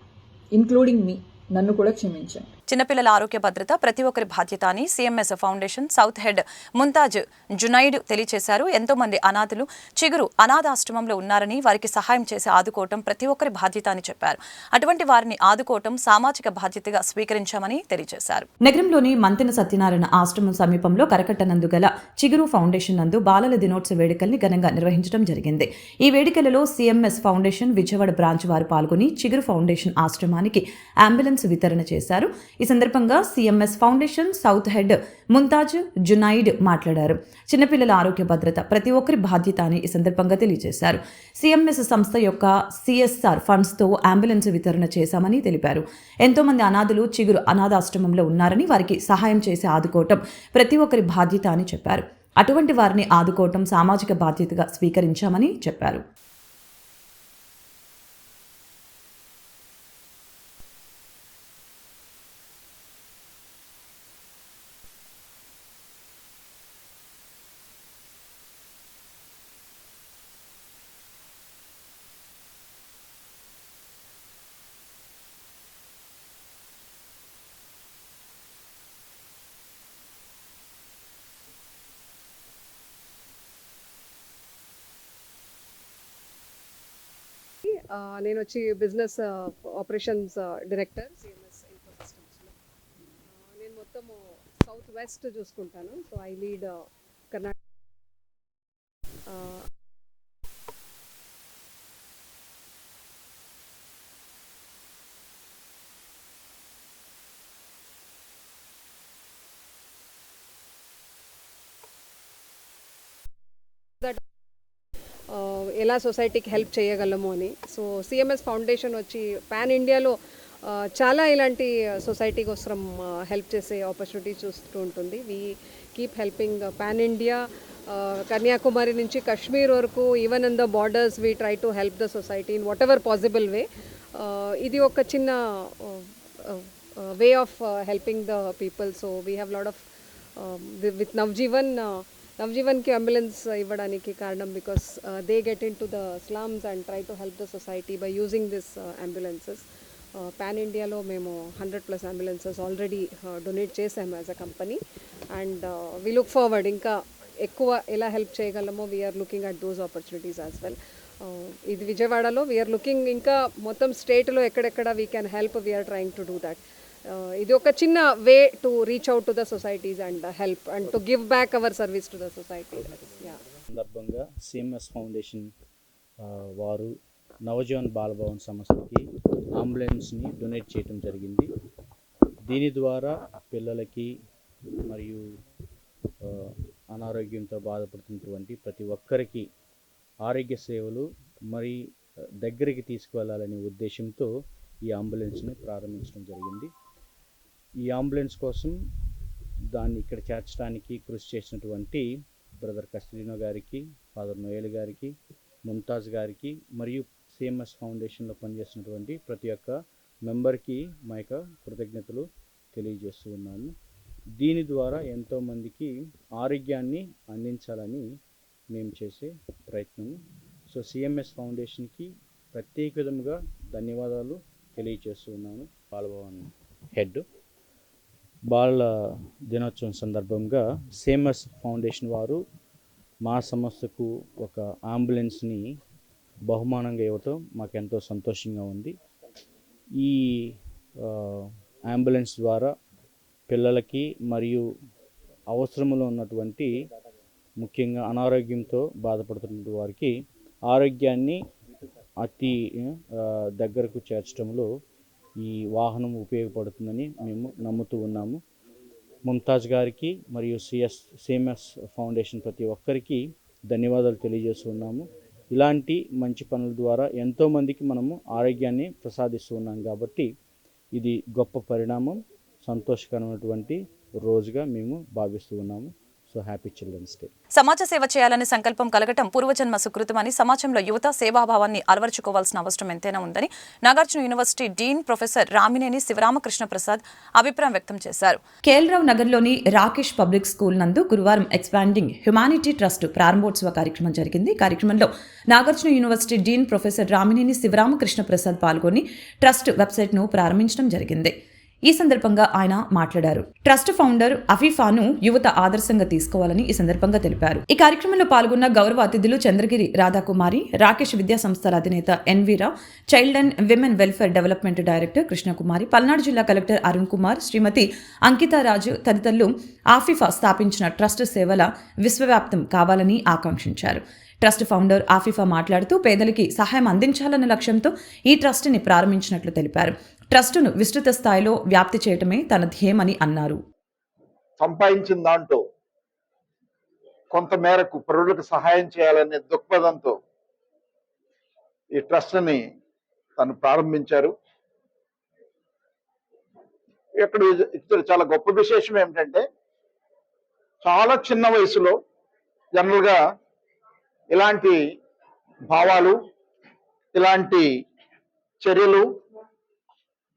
ఇంక్లూడింగ్ మీ, నన్ను కూడా క్షమించండి. చిన్నపిల్లల ఆరోగ్య భద్రత ప్రతి ఒక్కరి బాధ్యత అని CMS foundation south head Mumtaz Junaid తెలియజేశారు. ఎంతో మంది అనాథులు చిగురు అనాథాశ్రమంలో ఉన్నారని వారికి సహాయం చేసి ఆదుకోవటం ప్రతి ఒక్కరి బాధ్యత అని చెప్పారు. అటువంటి వారిని ఆదుకోవటం సామాజిక బాధ్యతగా స్వీకరించామని తెలియజేశారు. నగరంలోని మంతెన సత్యనారాయణ ఆశ్రమం సమీపంలో కరకట్టనందు గల చిగురు ఫౌండేషన్ నందు బాలల దినోత్సవ వేడుకల్ని ఘనంగా నిర్వహించడం జరిగింది. ఈ వేడుకలలో సిఎంఎస్ ఫౌండేషన్ విజయవాడ బ్రాంచ్ వారు పాల్గొని చిగురు ఫౌండేషన్ ఆశ్రమానికి అంబులెన్స్ వితరణ చేశారు. ఈ సందర్భంగా CMS foundation south head Mumtaz Junaid మాట్లాడారు. చిన్నపిల్లల ఆరోగ్య భద్రత ప్రతి ఒక్కరి బాధ్యత అని ఈ సందర్భంగా తెలియజేశారు. సిఎంఎస్ సంస్థ యొక్క సిఎస్ఆర్ ఫండ్స్ తో అంబులెన్స్ వితరణ చేశామని తెలిపారు. ఎంతో మంది అనాథులు చిగురు అనాథాశ్రమంలో ఉన్నారని వారికి సహాయం చేసి ఆదుకోవటం ప్రతి ఒక్కరి బాధ్యత అని చెప్పారు. అటువంటి వారిని ఆదుకోవటం సామాజిక బాధ్యతగా స్వీకరించామని చెప్పారు. నేను వచ్చి బిజినెస్ ఆపరేషన్స్ డైరెక్టర్ సిఎంఎస్ ఇన్ఫోసిస్టమ్స్లో. నేను మొత్తం సౌత్ వెస్ట్ చూసుకుంటాను. So I lead Karnataka. ఎలా సొసైటీకి హెల్ప్ చేయగలము అని. సో సిఎంఎస్ ఫౌండేషన్ వచ్చి పాన్ ఇండియాలో చాలా ఇలాంటి సొసైటీ కోసం హెల్ప్ చేసే ఆపర్చునిటీ చూస్తూ ఉంటుంది. We keep helping pan India, Kanyakumari నుంచి కాశ్మీర్ వరకు, even in the borders we try to help the society in whatever possible way. ఇది ఒక చిన్న way of helping the people. So we have lot of with నవజీవన్కి అంబులెన్స్ ఇవ్వడానికి కారణం because they get into the slums and try to help the society by using this ambulances. Pan ఇండియాలో మేము 100+ అంబులెన్సెస్ ఆల్రెడీ డొనేట్ చేసాము as a company. And we look forward ఇంకా ఎక్కువ ఎలా హెల్ప్ చేయగలమో we are looking at those opportunities as well. ఇది విజయవాడలో వీఆర్ లుకింగ్, ఇంకా మొత్తం స్టేట్లో ఎక్కడెక్కడ we can help we are trying to do that. ఇది ఒక చిన్న way to reach out to the societies and help and to give back our service to the society. సందర్భంగా సిఎంఎస్ ఫౌండేషన్ వారు నవజీవన్ బాలభవన్ సంస్థకి అంబులెన్స్ని డొనేట్ చేయడం జరిగింది. దీని ద్వారా పిల్లలకి మరియు అనారోగ్యంతో బాధపడుతున్నటువంటి ప్రతి ఒక్కరికి ఆరోగ్య సేవలు మరి దగ్గరికి తీసుకువెళ్ళాలనే ఉద్దేశంతో ఈ అంబులెన్స్ని ప్రారంభించడం జరిగింది. ఈ అంబులెన్స్ కోసం దాన్ని ఇక్కడ చేర్చడానికి కృషి చేసినటువంటి బ్రదర్ కస్టలీనో గారికి, ఫాదర్ నోయల్ గారికి, ముంతాజ్ గారికి మరియు సిఎంఎస్ ఫౌండేషన్లో పనిచేస్తున్నటువంటి ప్రతి ఒక్క మెంబర్కి మా యొక్క కృతజ్ఞతలు తెలియజేస్తూ ఉన్నాము. దీని ద్వారా ఎంతోమందికి ఆరోగ్యాన్ని అందించాలని మేము చేసే ప్రయత్నం. సో సిఎంఎస్ ఫౌండేషన్కి ప్రత్యేక విధంగా ధన్యవాదాలు తెలియజేస్తూ ఉన్నాను. బాలభవన్ హెడ్ బాలల దినోత్సవం సందర్భంగా సిఎంఎస్ ఫౌండేషన్ వారు మా సంస్థకు ఒక అంబులెన్స్ని బహుమానంగా ఇవ్వటం మాకు ఎంతో సంతోషంగా ఉంది. ఈ అంబులెన్స్ ద్వారా పిల్లలకి మరియు అవసరంలో ఉన్నటువంటి ముఖ్యంగా అనారోగ్యంతో బాధపడుతున్న వారికి ఆరోగ్యాన్ని అతి దగ్గరకు చేర్చడంలో ఈ వాహనం ఉపయోగపడుతుందని మేము నమ్ముతూ ఉన్నాము. ముంతాజ్ గారికి మరియు సిఎంఎస్ ఫౌండేషన్ ప్రతి ఒక్కరికి ధన్యవాదాలు తెలియజేస్తున్నాము. ఇలాంటి మంచి పనుల ద్వారా ఎంతోమందికి మనము ఆరోగ్యాన్ని ప్రసాదిస్తూ ఉన్నాం కాబట్టి ఇది గొప్ప పరిణామం, సంతోషకరమైనటువంటి రోజుగా మేము భావిస్తూ ఉన్నాము. So happy children's day. సమాజ సేవ చేయాలని సంకల్పం కలగటం పూర్వజన్మ సుకృతమని, సమాజంలో యువత సేవాభావాన్ని అలవర్చుకోవాల్సిన అవసరం ఎంతైనా ఉందని Nagarjuna university dean professor Ramineni Sivaramakrishna Prasad అభిప్రాయం వ్యక్తం చేశారు. కేఎల్రావు నగర్లోని రాకేష్ పబ్లిక్ స్కూల్ నందు గురువారం ఎక్స్పాండింగ్ హ్యుమానిటీ ట్రస్ట్ ప్రారంభోత్సవ కార్యక్రమం జరిగింది. కార్యక్రమంలో Nagarjuna university dean professor Ramineni Sivaramakrishna Prasad పాల్గొని ట్రస్ట్ వెబ్సైట్ను ప్రారంభించడం జరిగింది. ఈ సందర్భంగా ఆయన మాట్లాడారు. ట్రస్ట్ ఫౌండర్ అఫీఫాను యువత ఆదర్శంగా తీసుకోవాలని ఈ సందర్భంగా తెలిపారు. ఈ కార్యక్రమంలో పాల్గొన్న గౌరవ అతిథులు చంద్రగిరి రాధాకుమారి, రాకేష్ విద్యా సంస్థల అధినేత ఎన్వీరా, child and women welfare development director Krishnakumari, Palnadu జిల్లా కలెక్టర్ అరుణ్ కుమార్, శ్రీమతి అంకితారాజు తదితరులు ఆఫీఫా స్థాపించిన ట్రస్ట్ సేవల విశ్వవ్యాప్తం కావాలని ఆకాంక్షించారు. ట్రస్ట్ ఫౌండర్ ఆఫీఫా మాట్లాడుతూ పేదలకి సహాయం అందించాలన్న లక్ష్యంతో ఈ ట్రస్ట్ని ప్రారంభించినట్లు తెలిపారు. ట్రస్టును విస్తృత స్థాయిలో వ్యాప్తి చేయటమే తన ధ్యేయమని అన్నారు. సంపాదించిన దాంట్లో కొంత మేరకు పరులకు సహాయం చేయాలనే దృక్పథంతో ఈ ట్రస్ట్ని తను ప్రారంభించారు. ఇక్కడ చాలా గొప్ప విశేషం ఏమిటంటే చాలా చిన్న వయసులో జనరల్గా ఇలాంటి భావాలు, ఇలాంటి చర్యలు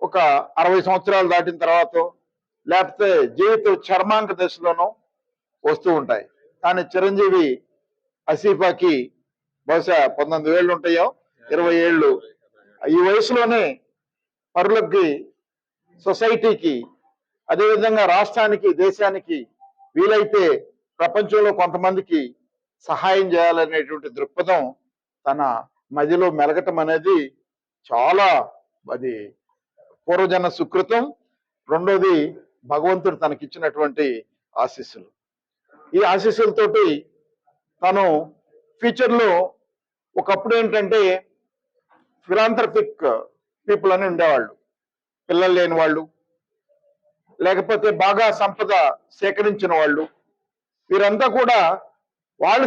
ఒక 60 సంవత్సరాలు దాటిన తర్వాత లేకపోతే జీవిత చర్మాంక దశలోనూ వస్తూ ఉంటాయి. కానీ చిరంజీవి అసీఫాకి బహుశా 19 ఏళ్ళు ఉంటాయో 20 ఏళ్ళు. ఈ వయసులోనే పరులకి, సొసైటీకి, అదేవిధంగా రాష్ట్రానికి, దేశానికి, వీలైతే ప్రపంచంలో కొంతమందికి సహాయం చేయాలనేటువంటి దృక్పథం తన మదిలో మెలగటం అనేది చాలా అది పూర్వజన్మ సుకృతం. రెండోది భగవంతుడు తనకిచ్చినటువంటి ఆశీస్సులు. ఈ ఆశీస్సులతోటి తను ఫ్యూచర్లో ఒకప్పుడు ఏంటంటే ఫిలాంథ్రఫిక్ పీపుల్ అని ఉండేవాళ్ళు, పిల్లలు లేని వాళ్ళు, లేకపోతే బాగా సంపద సేకరించిన వాళ్ళు. వీరంతా కూడా వాళ్ళు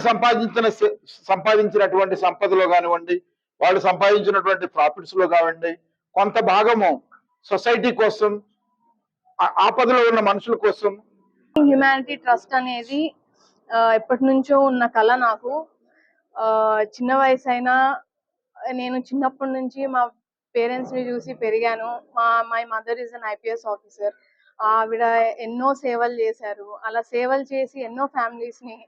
సంపాదించినటువంటి సంపదలో కానివ్వండి, వాళ్ళు సంపాదించినటువంటి ప్రాఫిట్స్ లో కానివ్వండి, కొంత భాగము సొసైటీ కోసం, ఆపదలో ఉన్న మనుషుల కోసం. హ్యుమానిటీ ట్రస్ట్ అనేది ఎప్పటి నుంచో ఉన్న కళ నాకు. చిన్న వయసు అయినా నేను చిన్నప్పటి నుంచి మా పేరెంట్స్ ని చూసి పెరిగాను. My mother is an IPS officer. ఆవిడ ఎన్నో సేవలు చేశారు. అలా సేవలు చేసి ఎన్నో ఫ్యామిలీస్ ని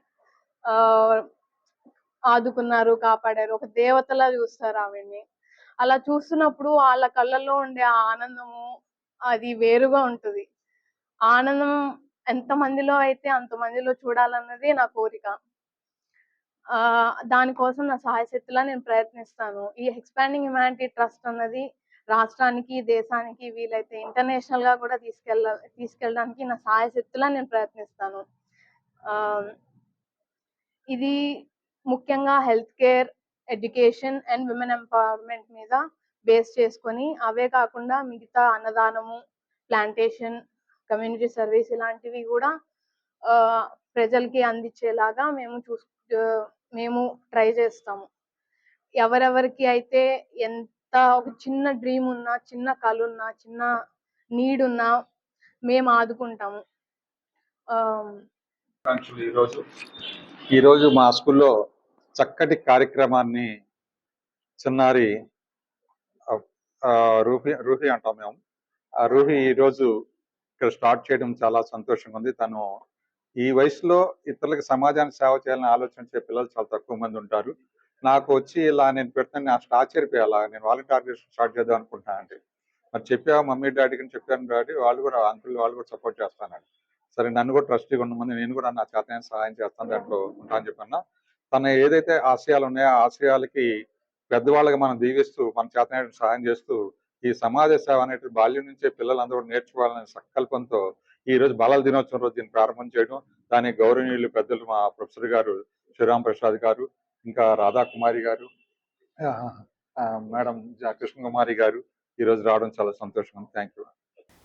ఆదుకున్నారు, కాపాడారు. ఒక దేవతలా చూస్తారు ఆవిడ్ని. అలా చూస్తున్నప్పుడు వాళ్ళ కళ్ళల్లో ఉండే ఆ ఆనందము అది వేరుగా ఉంటుంది. ఆనందం ఎంతమందిలో అయితే అంతమందిలో చూడాలన్నది నా కోరిక. దానికోసం నా సహాయశక్తిలా నేను ప్రయత్నిస్తాను. ఈ ఎక్స్పాండింగ్ హ్యుమానిటీ ట్రస్ట్ అన్నది రాష్ట్రానికి, దేశానికి, వీలైతే ఇంటర్నేషనల్ గా కూడా తీసుకెళ్ళడానికి నా సహాయశక్తిలా నేను ప్రయత్నిస్తాను. ఇది ముఖ్యంగా health care, education and women empowerment మీద బేస్ చేసుకొని, అవే కాకుండా మిగతా అన్నదానము, ప్లాంటేషన్, కమ్యూనిటీ సర్వీస్ ఇలాంటివి కూడా ప్రజలకి అందించేలాగా మేము ట్రై చేస్తాము. ఎవరెవరికి అయితే ఒక చిన్న డ్రీమ్ ఉన్నా, చిన్న కళ ఉన్నా, చిన్న నీడ్ ఉన్నా మేము ఆదుకుంటాము. ఈరోజు మా స్కూల్లో చక్కటి కార్యక్రమాన్ని చిన్నారి రూహి అంటాం మేము. ఆ రూహి ఈరోజు ఇక్కడ స్టార్ట్ చేయడం చాలా సంతోషంగా ఉంది. తను ఈ వయసులో ఇతరులకు సమాజానికి సేవ చేయాలని ఆలోచించే పిల్లలు చాలా తక్కువ మంది ఉంటారు. నాకు వచ్చి ఇలా నేను పెడతాను, నా ఆశ్చర్యపోయాలా, నేను వాలంటీర్ ఆర్గనైజేషన్ స్టార్ట్ చేద్దాం అనుకుంటున్నానండి. మరి చెప్పావా మమ్మీ డాడీకి చెప్పాను డాడీ, వాళ్ళు కూడా అంకుల్ వాళ్ళు కూడా సపోర్ట్ చేస్తానండి. సరే నన్ను కూడా ట్రస్టీగా ఉండమంది, నేను కూడా నా చేతనైన సహాయం చేస్తాను, దాంట్లో ఉంటానని చెప్పన్నా. తన ఏదైతే ఆశయాలు ఉన్నాయో ఆ ఆశయాలకి పెద్దవాళ్ళకి మనం దీవిస్తూ మన చేతనైన సహాయం చేస్తూ ఈ సమాజ సేవ అనేటువంటి బాల్యం నుంచే పిల్లలందరూ నేర్చుకోవాలనే సంకల్పంతో ఈ రోజు బాలల దినోత్సవం రోజు దీన్ని ప్రారంభం చేయడం, దానికి గౌరవనీయులు పెద్దలు మా ప్రొఫెసర్ గారు శ్రీరామ్ ప్రసాద్ గారు, ఇంకా రాధాకుమారి గారు, మేడం కృష్ణకుమారి గారు ఈరోజు రావడం చాలా సంతోషం. Thank you.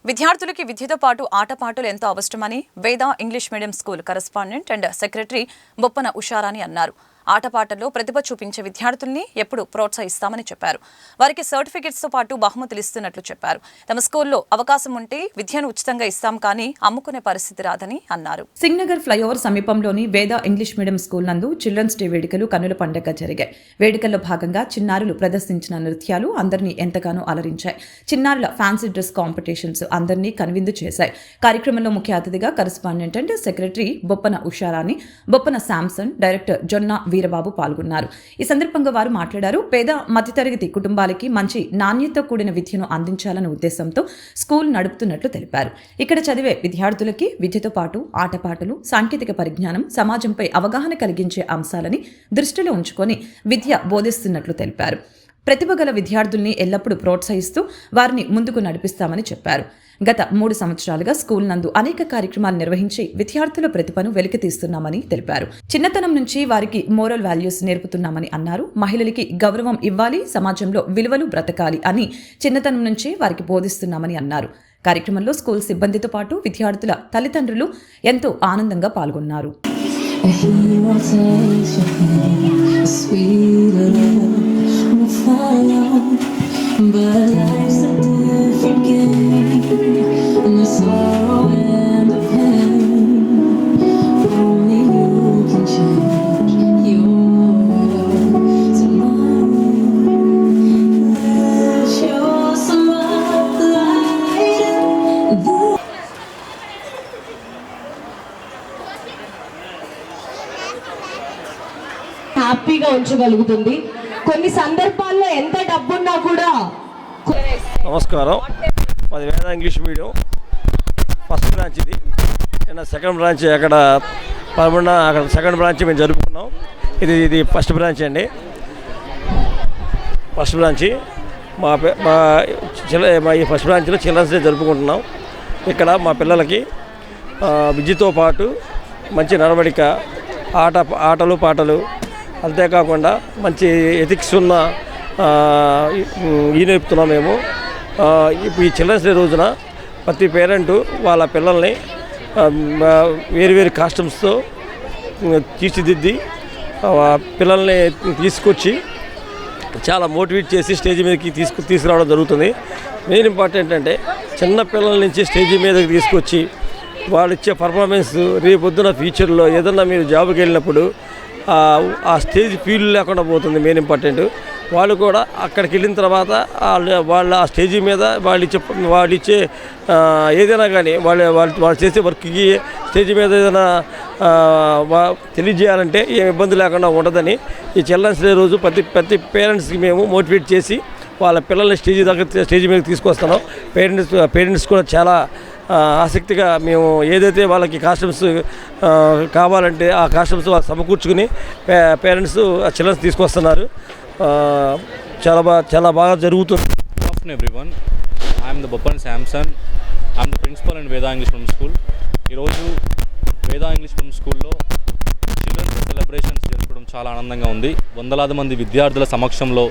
విద్యార్థులకి విద్యతో పాటు ఆటపాటలు ఎంతో అవసరమని వేద English medium school correspondent and secretary Boppana Usharani అన్నారు. ఆటపాటల్లో ప్రతిభ చూపించే విద్యార్థుల్ని ఎప్పుడు ప్రోత్సహిస్తామని చెప్పారు. వారికి సర్టిఫికెట్స్తో పాటు బహుమతులు ఇస్తున్నట్లు చెప్పారు. తమ స్కూల్లో అవకాశం ఉంటే విద్యను ఉచితంగా ఇస్తాం, కానీ అమ్ముకునే పరిస్థితి రాదని అన్నారు. సింగ్నగర్ ఫ్లైఓవర్ సమీపంలోని వేద ఇంగ్లీష్ మీడియం స్కూల్ నందు చిల్డ్రన్స్ డే వేడుకలు కన్నుల పండుగ జరిగాయి. వేడుకల్లో భాగంగా చిన్నారులు ప్రదర్శించిన నృత్యాలు అందరినీ ఎంతగానో అలరించాయి. చిన్నారుల ఫ్యాన్సీ డ్రెస్ కాంపిటీషన్స్ అందరినీ కనువిందు చేశాయి. కార్యక్రమంలో ముఖ్య అతిథిగా correspondent and secretary Boppana Usharani, Boppana Samson, director జొన్న వీరబాబు పాల్గొన్నారు. ఈ సందర్భంగా వారు మాట్లాడారు. పేద మధ్యతరగతి కుటుంబాలకి మంచి నాణ్యతతో కూడిన విద్యను అందించాలనే ఉద్దేశంతో స్కూల్ నడుపుతున్నట్లు తెలిపారు. ఇక్కడ చదివే విద్యార్థులకి విద్యతో పాటు ఆటపాటలు, సాంకేతిక పరిజ్ఞానం, సమాజంపై అవగాహన కలిగించే అంశాలని దృష్టిలో ఉంచుకొని విద్య బోధిస్తున్నట్లు తెలిపారు. ప్రతిభ గల విద్యార్థుల్ని ఎల్లప్పుడూ ప్రోత్సహిస్తూ వారిని ముందుకు నడిపిస్తామని చెప్పారు. గత 3 సంవత్సరాలుగా స్కూల్ నందు అనేక కార్యక్రమాలు నిర్వహించి విద్యార్థుల ప్రతిభను వెలికితీస్తున్నామని తెలిపారు. చిన్నతనం నుంచి వారికి మోరల్ వాల్యూస్ నేర్పుతున్నామని అన్నారు. మహిళలకి గౌరవం ఇవ్వాలి, సమాజంలో విలువలు బ్రతకాలి అని చిన్నతనం నుంచే వారికి బోధిస్తున్నామని అన్నారు. కార్యక్రమంలో స్కూల్ సిబ్బందితో పాటు విద్యార్థుల తల్లిదండ్రులు ఎంతో ఆనందంగా పాల్గొన్నారు. హ్యాపీగా ఉంచగలుగుతుంది. కొన్ని సందర్భాల్లో ఎంత డబ్బున్నా కూడా. నమస్కారం, మాది వేద ఇంగ్లీష్ మీడియం ఫస్ట్ బ్రాంచ్. ఇది నిన్న సెకండ్ బ్రాంచ్ అక్కడ అక్కడ సెకండ్ బ్రాంచ్ మేము జరుపుకున్నాం. ఇది ఫస్ట్ బ్రాంచ్ అండి. ఫస్ట్ బ్రాంచి మా ఈ ఫస్ట్ బ్రాంచ్లో చిల్డ్రన్స్ డే జరుపుకుంటున్నాం. ఇక్కడ మా పిల్లలకి విద్యతో పాటు మంచి నడవడిక, ఆటలు పాటలు, అంతేకాకుండా మంచి ఎథిక్స్ ఉన్న ఈ నేర్పుతున్నాం మేము. ఈ చిల్డ్రన్స్ డే రోజున ప్రతి పేరెంటు వాళ్ళ పిల్లల్ని వేరు కాస్ట్యూమ్స్తో తీర్చిదిద్ది పిల్లల్ని తీసుకొచ్చి చాలా మోటివేట్ చేసి స్టేజ్ మీదకి తీసుకురావడం జరుగుతుంది. మెయిన్ ఇంపార్టెంట్ అంటే చిన్న పిల్లల నుంచి స్టేజ్ మీదకి తీసుకొచ్చి వాళ్ళు ఇచ్చే పర్ఫార్మెన్స్ రేపొద్దున ఫ్యూచర్లో ఏదన్నా మీరు జాబ్కి వెళ్ళినప్పుడు ఆ స్టేజ్ ఫీల్ లేకుండా పోతుంది. మెయిన్ ఇంపార్టెంట్ వాళ్ళు కూడా అక్కడికి వెళ్ళిన తర్వాత వాళ్ళ ఆ స్టేజ్ మీద వాళ్ళు ఇచ్చే ఏదైనా కానీ వాళ్ళు చేసే వర్క్కి స్టేజ్ మీద ఏదైనా తెలియజేయాలంటే ఏం ఇబ్బంది లేకుండా ఉండదని ఈ చిల్డ్రన్స్ డే రోజు ప్రతి పేరెంట్స్కి మేము మోటివేట్ చేసి వాళ్ళ పిల్లల్ని స్టేజ్ మీద తీసుకొస్తున్నాం. పేరెంట్స్ కూడా చాలా ఆసక్తిగా మేము ఏదైతే వాళ్ళకి కాస్ట్యూమ్స్ కావాలంటే ఆ కాస్ట్యూమ్స్ వాళ్ళు సమకూర్చుకుని పేరెంట్స్ చిల్డ్రన్స్ తీసుకొస్తున్నారు. చాలా బాగా జరుగుతుంది. Good afternoon everyone. I am the Boppan Samson. I am the principal in Veda English Medium School. ఈరోజు వేదా ఇంగ్లీష్ మీడియం స్కూల్లో చిల్డ్రన్స్ సెలబ్రేషన్స్ జరపడం చాలా ఆనందంగా ఉంది. వందలాది మంది విద్యార్థుల సమక్షంలో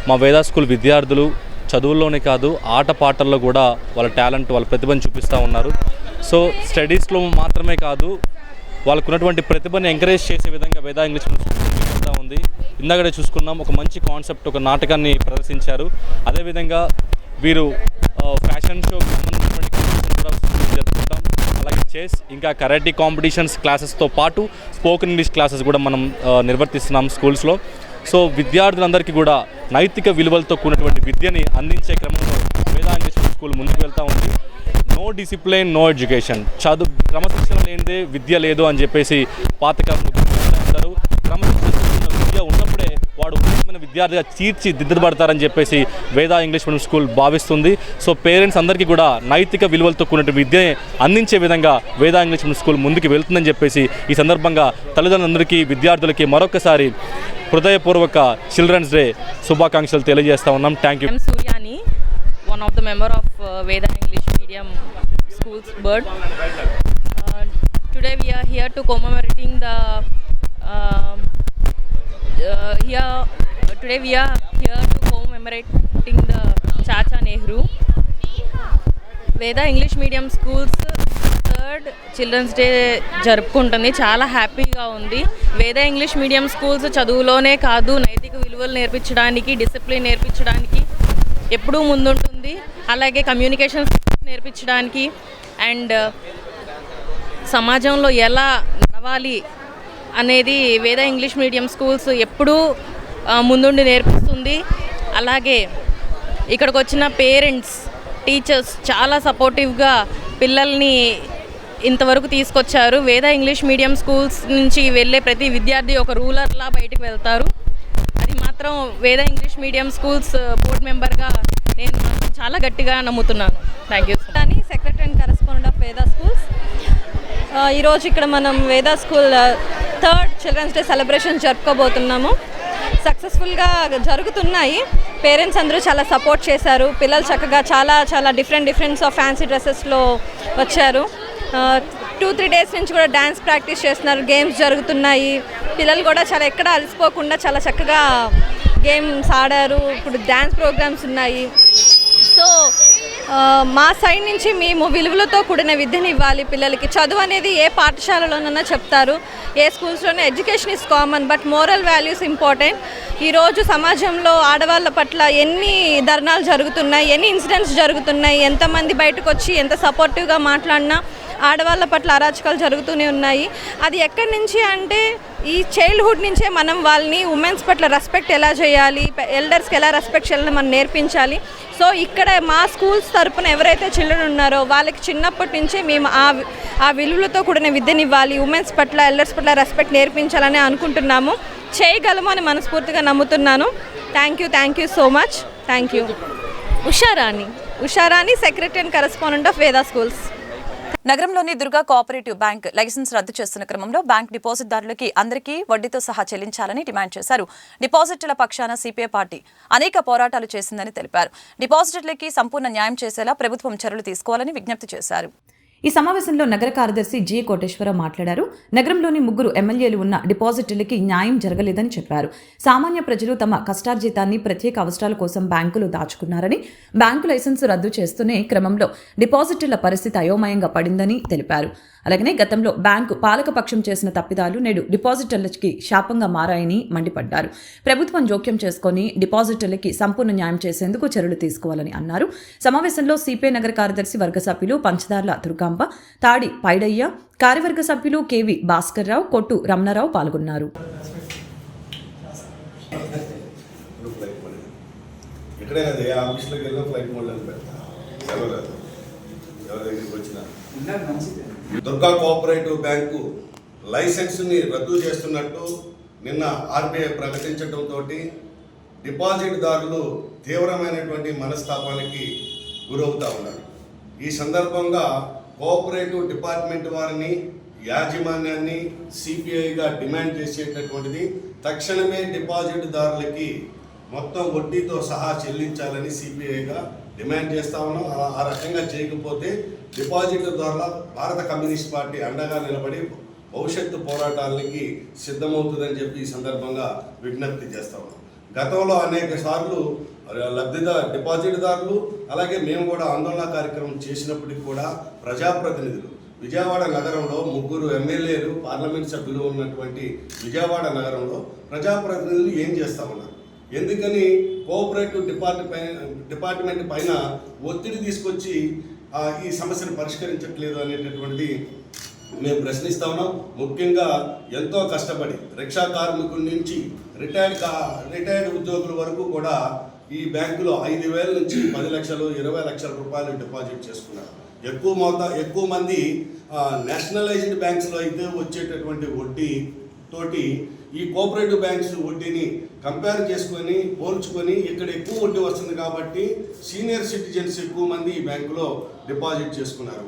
మా వేదా స్కూల్ విద్యార్థులు చదువుల్లోనే కాదు ఆటపాటల్లో కూడా వాళ్ళ టాలెంట్, వాళ్ళ ప్రతిభను చూపిస్తూ ఉన్నారు. సో స్టడీస్లో మాత్రమే కాదు వాళ్ళకున్నటువంటి ప్రతిభని ఎంకరేజ్ చేసే విధంగా వేదా ఇంగ్లీష్ మీడియం ఉంది. ఇందాకడే చూసుకున్నాం, ఒక మంచి కాన్సెప్ట్, ఒక నాటకాన్ని ప్రదర్శించారు. అదేవిధంగా వీరు ఫ్యాషన్ షోకి సంబంధించినటువంటి కాంపిటీషన్ కూడా జరుపుకుంటాం. అలాగే చెస్, ఇంకా కరాటే కాంపిటీషన్స్ క్లాసెస్తో పాటు స్పోకెన్ ఇంగ్లీష్ క్లాసెస్ కూడా మనం నిర్వర్తిస్తున్నాం స్కూల్స్లో. సో విద్యార్థులందరికీ కూడా నైతిక విలువలతో కూడినటువంటి విద్యని అందించే క్రమంలో వేదా ఇంగ్లీష్ స్కూల్ ముందుకు వెళ్తూ ఉంది. No discipline, no education. క్రమశిక్షణ లేనిదే విద్య లేదు అని చెప్పేసి పాతకాలంలో ఉంటారు. క్రమశిక్షణ విద్య ఉన్నప్పుడే వాడు ఉన్నతమైన విద్యార్థిగా తీర్చిదిద్దబడతారని చెప్పేసి వేదా ఇంగ్లీష్ మీడియం స్కూల్ భావిస్తుంది. సో పేరెంట్స్ అందరికీ కూడా నైతిక విలువలతో కూడిన విద్యని అందించే విధంగా వేదా ఇంగ్లీష్ మీడియం స్కూల్ ముందుకు వెళ్తుందని చెప్పేసి ఈ సందర్భంగా తల్లిదండ్రులందరికీ, విద్యార్థులకి మరొకసారి హృదయపూర్వక చిల్డ్రన్స్ డే శుభాకాంక్షలు తెలియజేస్తా ఉన్నాం. Thank you. Suryani, one of the member of Veda English Medium Schools Board. Today we are here to commemorating the Chacha Nehru. Veda English Medium Schools third children's day జరుపుకుంటుంది. చాలా హ్యాపీగా ఉంది. వేదా ఇంగ్లీష్ మీడియం స్కూల్స్ చదువులోనే కాదు నైతిక విలువలు నేర్పించడానికి, డిసిప్లిన్ నేర్పించడానికి ఎప్పుడూ ముందుంటుంది. అలాగే కమ్యూనికేషన్ నేర్పించడానికి అండ్ సమాజంలో ఎలా నడవాలి అనేది వేదా ఇంగ్లీష్ మీడియం స్కూల్స్ ఎప్పుడూ ముందుండి నేర్పిస్తుంది. అలాగే ఇక్కడికి వచ్చిన పేరెంట్స్, టీచర్స్ చాలా సపోర్టివ్గా పిల్లల్ని ఇంతవరకు తీసుకొచ్చారు. వేద ఇంగ్లీష్ మీడియం స్కూల్స్ నుంచి వెళ్ళే ప్రతి విద్యార్థి ఒక రూలర్లా బయటకు వెళ్తారు. అది మాత్రం వేద ఇంగ్లీష్ మీడియం స్కూల్స్ బోర్డు మెంబర్గా నేను చాలా గట్టిగా నమ్ముతున్నాను. Thank you. Secretary and correspondent of Veda schools. ఈరోజు ఇక్కడ మనం Veda school 3rd children's day celebration జరుపుకోబోతున్నాము. సక్సెస్ఫుల్గా జరుగుతున్నాయి. పేరెంట్స్ అందరూ చాలా సపోర్ట్ చేశారు. పిల్లలు చక్కగా చాలా డిఫరెంట్స్ ఆఫ్ ఫ్యాన్సీ డ్రెస్సెస్లో వచ్చారు. 2-3 డేస్ నుంచి కూడా డ్యాన్స్ ప్రాక్టీస్ చేస్తున్నారు. గేమ్స్ జరుగుతున్నాయి. పిల్లలు కూడా చాలా ఎక్కడ అలసిపోకుండా చాలా చక్కగా గేమ్స్ ఆడారు. ఇప్పుడు డ్యాన్స్ ప్రోగ్రామ్స్ ఉన్నాయి. సో మా సైడ్ నుంచి మేము విలువలతో కూడిన విద్యను ఇవ్వాలి పిల్లలకి. చదువు అనేది ఏ పాఠశాలలోనైనా చెప్తారు, ఏ స్కూల్స్లోనే education is common, but moral values important. ఈరోజు సమాజంలో ఆడవాళ్ళ పట్ల ఎన్ని ధర్నాలు జరుగుతున్నాయి, ఎన్ని ఇన్సిడెంట్స్ జరుగుతున్నాయి, ఎంతమంది బయటకు వచ్చి ఎంత సపోర్టివ్గా మాట్లాడినా ఆడవాళ్ళ పట్ల అరాచకాలు జరుగుతూనే ఉన్నాయి. అది ఎక్కడి నుంచి అంటే ఈ చైల్డ్హుడ్ నుంచే మనం వాళ్ళని ఉమెన్స్ పట్ల రెస్పెక్ట్ ఎలా చేయాలి, ఎల్డర్స్కి ఎలా రెస్పెక్ట్ చేయాలని మనం నేర్పించాలి. సో ఇక్కడ మా స్కూల్స్ తరపున ఎవరైతే చిల్డ్రన్ ఉన్నారో వాళ్ళకి చిన్నప్పటి నుంచే మేము ఆ విలువలతో కూడిన విద్యను ఇవ్వాలి, ఉమెన్స్ పట్ల ఎల్డర్స్ పట్ల రెస్పెక్ట్ నేర్పించాలని అనుకుంటున్నాము. చేయగలము అని మనస్ఫూర్తిగా నమ్ముతున్నాను. Thank you so much. Thank you. Usharani, secretary and correspondent of Veda schools. నగరంలోని దుర్గా కోఆపరేటివ్ బ్యాంక్ లైసెన్స్ రద్దు చేస్తున్న క్రమంలో బ్యాంక్ డిపాజిట్దారులకి అందరికీ వడ్డీతో సహా చెల్లించాలని డిమాండ్ చేశారు. డిపాజిటర్ల పక్షాన సిపిఐ పార్టీ అనేక పోరాటాలు చేసిందని తెలిపారు. డిపాజిటర్లకి సంపూర్ణ న్యాయం చేసేలా ప్రభుత్వం చర్యలు తీసుకోవాలని విజ్ఞప్తి చేశారు. ఈ సమావేశంలో నగర కార్యదర్శి జి కోటేశ్వరరావు మాట్లాడారు. నగరంలోని 3 ఎమ్మెల్యేలు ఉన్న డిపాజిటర్లకి న్యాయం జరగలేదని చెప్పారు. సామాన్య ప్రజలు తమ కష్టార్జితాన్ని ప్రత్యేక అవసరాల కోసం బ్యాంకులు దాచుకున్నారని, బ్యాంకు లైసెన్సు రద్దు చేస్తూనే క్రమంలో డిపాజిటర్ల పరిస్థితి అయోమయంగా పడిందని తెలిపారు. అలాగనే గతంలో బ్యాంకు పాలకపక్షం చేసిన తప్పిదాలు నేడు డిపాజిటర్లకి శాపంగా మారాయని మండిపడ్డారు. ప్రభుత్వం జోక్యం చేసుకుని డిపాజిటర్లకి సంపూర్ణ న్యాయం చేసేందుకు చర్యలు తీసుకోవాలని అన్నారు. సమావేశంలో సిపిఐ నగర కార్యదర్శి వర్గ సభ్యులు పంచదార్ల దుర్గాంబ, తాడి పైడయ్య, కార్యవర్గ సభ్యులు కెవి భాస్కర్రావు, కొట్టు రమణారావు పాల్గొన్నారు. దుర్గా కోఆపరేటివ్ బ్యాంకు లైసెన్స్ని రద్దు చేస్తున్నట్టు నిన్న ఆర్బీఐ ప్రకటించడంతో డిపాజిట్దారులు తీవ్రమైనటువంటి మనస్తాపానికి గురవుతూ ఉన్నారు. ఈ సందర్భంగా కోఆపరేటివ్ డిపార్ట్మెంట్ వారిని, యాజమాన్యాన్ని సిపిఐగా డిమాండ్ చేసేటటువంటిది తక్షణమే డిపాజిట్దారులకి మొత్తం వడ్డీతో సహా చెల్లించాలని సిపిఐగా డిమాండ్ చేస్తా ఉన్నాం. ఆ రకంగా చేయకపోతే డిపాజిట్దారుల భారత కమ్యూనిస్ట్ పార్టీ అండగా నిలబడి భవిష్యత్తు పోరాటాలకి సిద్ధమవుతుందని చెప్పి ఈ సందర్భంగా విజ్ఞప్తి చేస్తా ఉన్నాం. గతంలో అనేక సార్లు డిపాజిట్దారులు అలాగే మేము కూడా ఆందోళన కార్యక్రమం చేసినప్పటికీ కూడా ప్రజాప్రతినిధులు విజయవాడ నగరంలో 3 ఎమ్మెల్యేలు పార్లమెంట్ సభ్యులు ఉన్నటువంటి విజయవాడ నగరంలో ప్రజాప్రతినిధులు ఏం చేస్తా ఉన్నారు, ఎందుకని కోఆపరేటివ్ డిపార్ట్మెంట్ పైన ఒత్తిడి తీసుకొచ్చి ఈ సమస్యను పరిష్కరించట్లేదు అనేటటువంటిది మేము ప్రశ్నిస్తా ఉన్నాం. ముఖ్యంగా ఎంతో కష్టపడి రిక్షా కార్మికుల నుంచి రిటైర్డ్ ఉద్యోగుల వరకు కూడా ఈ బ్యాంకులో 5,000 నుంచి 10 లక్షలు 20 లక్షల రూపాయలు డిపాజిట్ చేసుకున్నారు. ఎక్కువ మంది నేషనలైజ్డ్ బ్యాంక్స్లో అయితే వచ్చేటటువంటి వడ్డీ తోటి ఈ కోఆపరేటివ్ బ్యాంక్స్ వడ్డీని కంపేర్ చేసుకొని పోల్చుకొని ఇక్కడ ఎక్కువ వడ్డీ వస్తుంది కాబట్టి సీనియర్ సిటిజన్స్ ఎక్కువ మంది ఈ బ్యాంకులో డిపాజిట్ చేసుకున్నారు.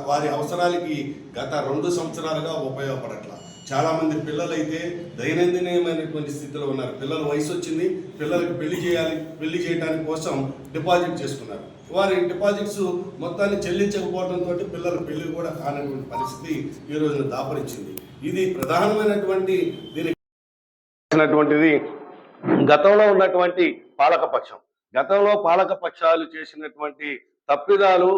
వారి అవసరాలకి గత 2 సంవత్సరాలుగా ఉపయోగపడట్ల. చాలామంది పిల్లలు అయితే దైనందినమైనటువంటి స్థితిలో ఉన్నారు. పిల్లల వయసు వచ్చింది, పిల్లలకి పెళ్లి చేయడానికి కోసం డిపాజిట్ చేసుకున్నారు. వారి డిపాజిట్స్ మొత్తాన్ని చెల్లించకపోవడంతో పిల్లల పెళ్లి కూడా కానటువంటి పరిస్థితి ఈ రోజున దాపరించింది. ఇది ప్రధానమైనటువంటి దీనిటువంటిది గతంలో ఉన్నటువంటి పాలకపక్షం. గతంలో పాలకపక్షాలు చేసినటువంటి తప్పిదాలు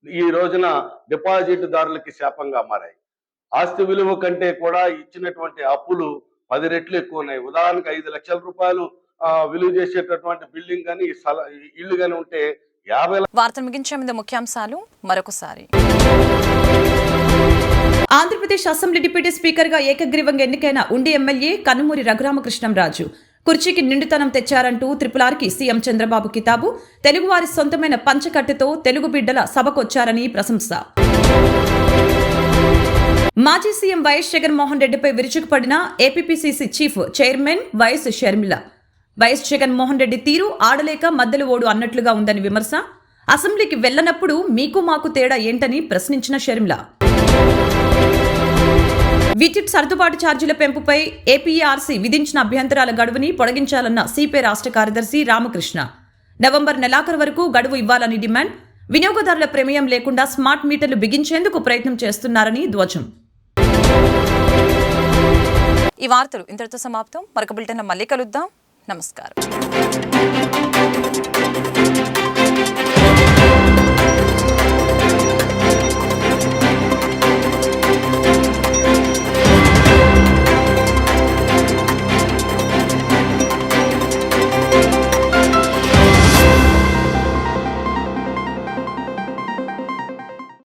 ఈ రోజున డిపాజిట్దారులకి శాపంగా మారాయి. ఆస్తి విలువ కంటే కూడా ఇచ్చినటువంటి అప్పులు 10 రెట్లు ఎక్కువ ఉన్నాయి. ఉదాహరణకు 5 లక్షల రూపాయలు విలువ చేసేటటువంటి బిల్డింగ్ కానీ ఇల్లు కానీ ఉంటే 50. వార్తలు ముగించే ముందు ముఖ్యాంశాలు మరొకసారి. ఆంధ్రప్రదేశ్ అసెంబ్లీ డిప్యూటీ స్పీకర్గా ఏకగ్రీవంగా ఎన్నికైన ఉండి ఎమ్మెల్యే కనుమూరి రఘురామకృష్ణంరాజు కుర్చీకి నిండుతనం తెచ్చారంటూ RRRకి సీఎం చంద్రబాబు కితాబు. తెలుగువారి సొంతమైన పంచకట్టెతో తెలుగు బిడ్డల సభకొచ్చారని ప్రశంస. మాజీ సీఎం వైఎస్ జగన్మోహన్ రెడ్డిపై విరుచుకుపడిన APPCC chief chairman YS Sharmila. YS Jaganmohan Reddy తీరు ఆడలేక మద్దెలు ఓడు అన్నట్లుగా ఉందని విమర్శ. అసెంబ్లీకి వెళ్లనప్పుడు మీకు మాకు తేడా ఏంటని ప్రశ్నించిన షర్మిల. విద్యుత్ సర్దుబాటు ఛార్జీల పెంపుపై ఏపీఆర్సీ విధించిన అభ్యంతరాల గడువుని పొడిగించాలన్న సిపిఐ రాష్ట్ర కార్యదర్శి రామకృష్ణ. నవంబర్ నెలాఖరు వరకు గడువు ఇవ్వాలని డిమాండ్. వినియోగదారుల ప్రమేయం లేకుండా స్మార్ట్ మీటర్లు బిగించేందుకు ప్రయత్నం చేస్తున్నారని ధ్వజం. ఈ వార్తలు ఇంతటితో సమాప్తం. మరొక బులెటిన్లో మళ్ళీ కలుద్దాం. నమస్కారం.